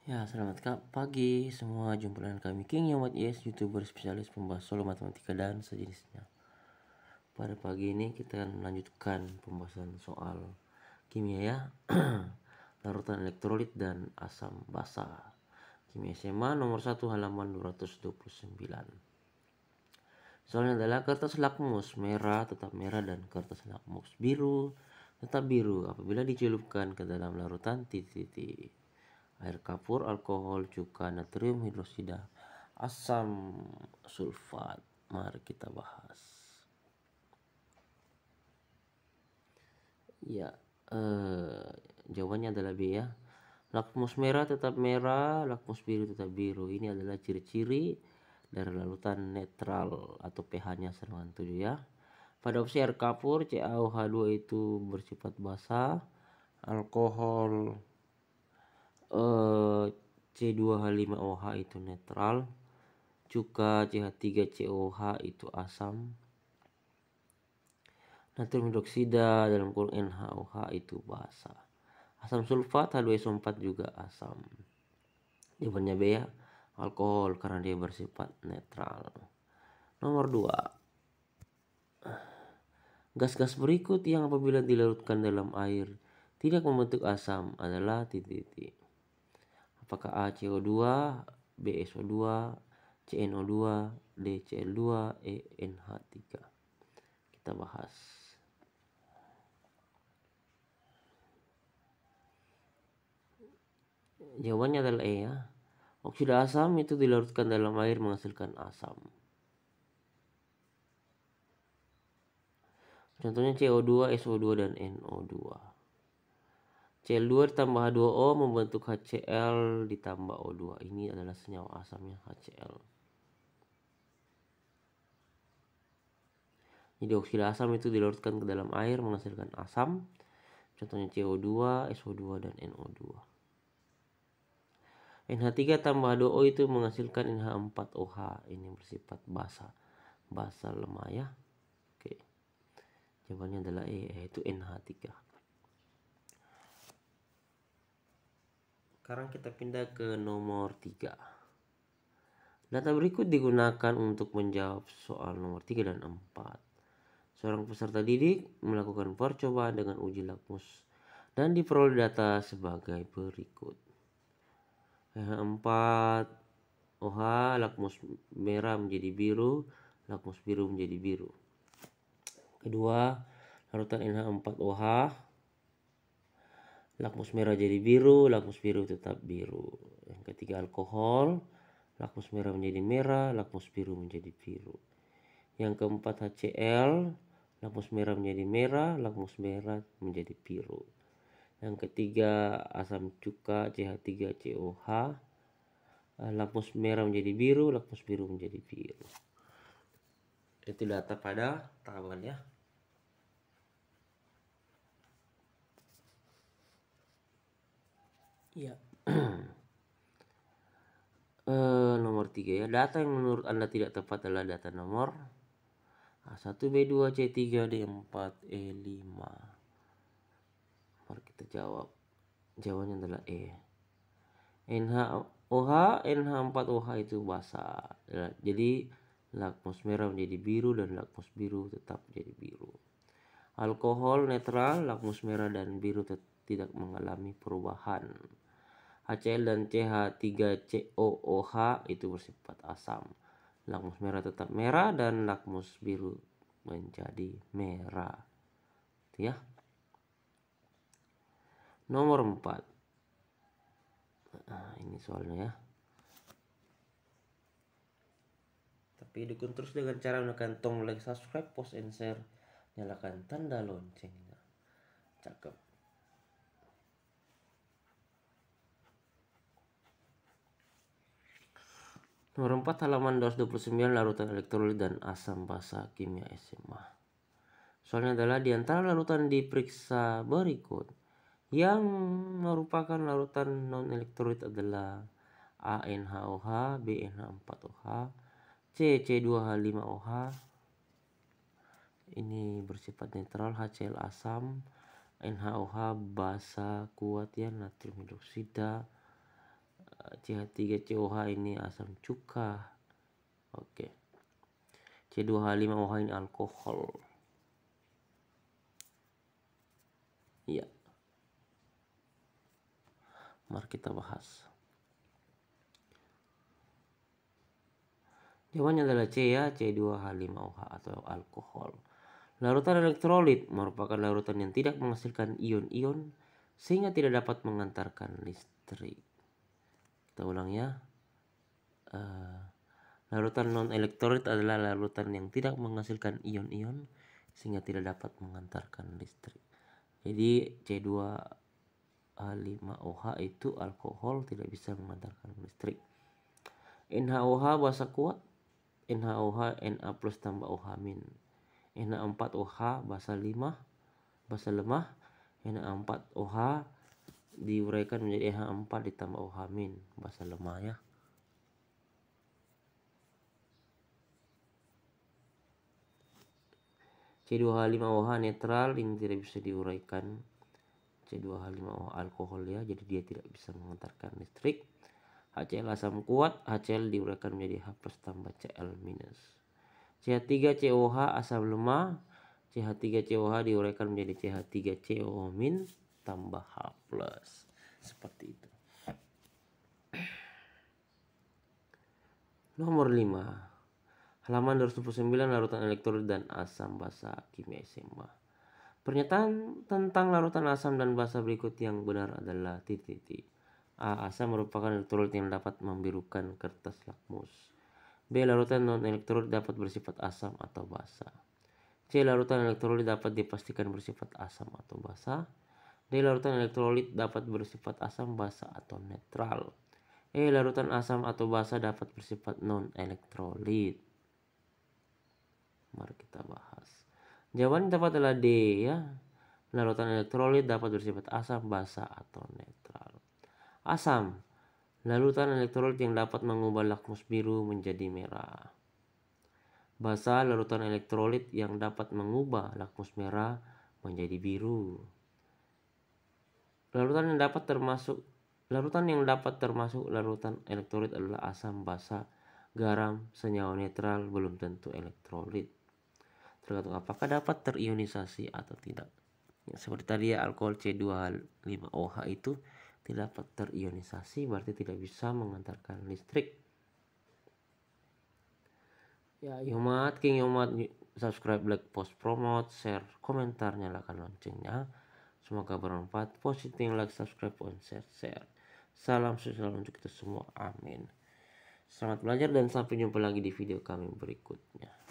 Ya, selamat pagi semua. Jumpa dengan kami King Yomat Yes, YouTuber spesialis pembahas solo matematika dan sejenisnya. Pada pagi ini kita akan melanjutkan pembahasan soal kimia ya. Larutan elektrolit dan asam basa. Kimia SMA nomor 1 halaman 229. Soalnya adalah kertas lakmus merah tetap merah dan kertas lakmus biru tetap biru apabila dicelupkan ke dalam larutan titik-titik. Air kapur, alkohol, cuka, natrium hidroksida, asam sulfat. Mari kita bahas. Ya, jawabannya adalah B ya. Lakmus merah tetap merah, lakmus biru tetap biru. Ini adalah ciri-ciri dari larutan netral atau pH-nya 7 ya. Pada opsi air kapur, CaOH2 itu bersifat basa, alkohol C2H5OH itu netral, cuka CH3COH itu asam, natrium hidroksida dalam kurung NaOH itu basa, asam sulfat H2SO4 juga asam. Jawabannya B ya, alkohol karena dia bersifat netral. Nomor 2, gas-gas berikut yang apabila dilarutkan dalam air tidak membentuk asam adalah titik-titik. Apakah A CO2, B SO2, CNO2, D Cl2, E NH3? Kita bahas. Jawabannya adalah E ya. Oksida asam itu dilarutkan dalam air menghasilkan asam. Contohnya CO2, SO2 dan NO2. Cl2 ditambah H2O membentuk HCl ditambah O2. Ini adalah senyawa asamnya HCl. Jadi oksida asam itu dilarutkan ke dalam air menghasilkan asam. Contohnya CO2, SO2 dan NO2. NH3 tambah H2O itu menghasilkan NH4OH. Ini bersifat basa lemah ya. Oke. Jawabannya adalah E, yaitu NH3. Sekarang kita pindah ke nomor 3. Data berikut digunakan untuk menjawab soal nomor 3 dan 4. Seorang peserta didik melakukan percobaan dengan uji lakmus dan diperoleh data sebagai berikut. NH4OH lakmus merah menjadi biru, lakmus biru menjadi biru. Kedua, larutan NH4OH lakmus merah jadi biru, lakmus biru tetap biru. Yang ketiga, alkohol, lakmus merah menjadi merah, lakmus biru menjadi biru. Yang keempat, HCl, lakmus merah menjadi merah, lakmus merah menjadi biru. Yang ketiga, asam cuka CH3COH, lakmus merah menjadi biru, lakmus biru menjadi biru. Itu data pada tabel ya. Ya. Nomor 3 ya. Data yang menurut Anda tidak tepat adalah data nomor A1, B2, C3, D4, E5. Mari kita jawab. Jawabannya adalah E. NaOH, NH4OH itu basa. Jadi lakmus merah menjadi biru dan lakmus biru tetap jadi biru. Alkohol netral, lakmus merah dan biru tidak mengalami perubahan. HCl dan CH3COOH itu bersifat asam. Lakmus merah tetap merah dan lakmus biru menjadi merah. Itu ya. Nomor 4. Nah, ini soalnya ya. Tapi dukung terus dengan cara menekan tombol like, subscribe, post, and share. Nyalakan tanda loncengnya. Cakep. Nomor 4 halaman 229 larutan elektrolit dan asam basa kimia SMA. Soalnya adalah di antara larutan diperiksa berikut yang merupakan larutan non elektrolit adalah ANHOH, BNH4OH, C2H5OH. Ini bersifat netral, HCl asam, NaOH basa kuat ya, natrium hidroksida, CH3COH ini asam cuka. Oke. C2H5OH ini alkohol. Iya. Mari kita bahas. Jawabannya adalah C ya, C2H5OH atau alkohol. Larutan elektrolit merupakan larutan yang tidak menghasilkan ion-ion sehingga tidak dapat mengantarkan listrik. Kita ulang ya. Larutan non-elektrolit adalah larutan yang tidak menghasilkan ion-ion sehingga tidak dapat mengantarkan listrik. Jadi C2H5OH itu alkohol, tidak bisa mengantarkan listrik. NaOH basa kuat, NaOH Na plus tambah OH min. Na4OH basa lemah, Na4OH diuraikan menjadi NH4 ditambah OH min, basa lemah ya. C2H5OH netral, ini tidak bisa diuraikan. C2H5OH alkohol ya, jadi dia tidak bisa mengantarkan listrik. HCl asam kuat, HCl diuraikan menjadi H plus tambah Cl minus. CH3COH asam lemah, CH3COH diuraikan menjadi CH3COO min tambah H plus. Seperti itu. Nomor 5. Halaman 229, larutan elektrolit dan asam basa kimia SMA. Pernyataan tentang larutan asam dan basa berikut yang benar adalah titik. A. Asam merupakan elektrolit yang dapat membirukan kertas lakmus. B. Larutan non-elektrolit dapat bersifat asam atau basa. C. Larutan elektrolit dapat dipastikan bersifat asam atau basa. D. Larutan elektrolit dapat bersifat asam, basa, atau netral. E. Larutan asam atau basa dapat bersifat non-elektrolit. Mari kita bahas. Jawaban yang tepat adalah D ya. Larutan elektrolit dapat bersifat asam, basa, atau netral. Asam, larutan elektrolit yang dapat mengubah lakmus biru menjadi merah. Basa, larutan elektrolit yang dapat mengubah lakmus merah menjadi biru. Larutan yang dapat termasuk larutan elektrolit adalah asam, basa, garam, senyawa netral, belum tentu elektrolit. Tergantung apakah dapat terionisasi atau tidak. Ya, seperti tadi ya, alkohol C2H5OH itu tidak dapat terionisasi, berarti tidak bisa mengantarkan listrik. Ya, Yomat, King Yomat, subscribe, like, post, promote, share, komentar, nyalakan loncengnya. Semoga bermanfaat. Positif, like, subscribe, and share. Salam sukses untuk kita semua. Amin. Selamat belajar dan sampai jumpa lagi di video kami berikutnya.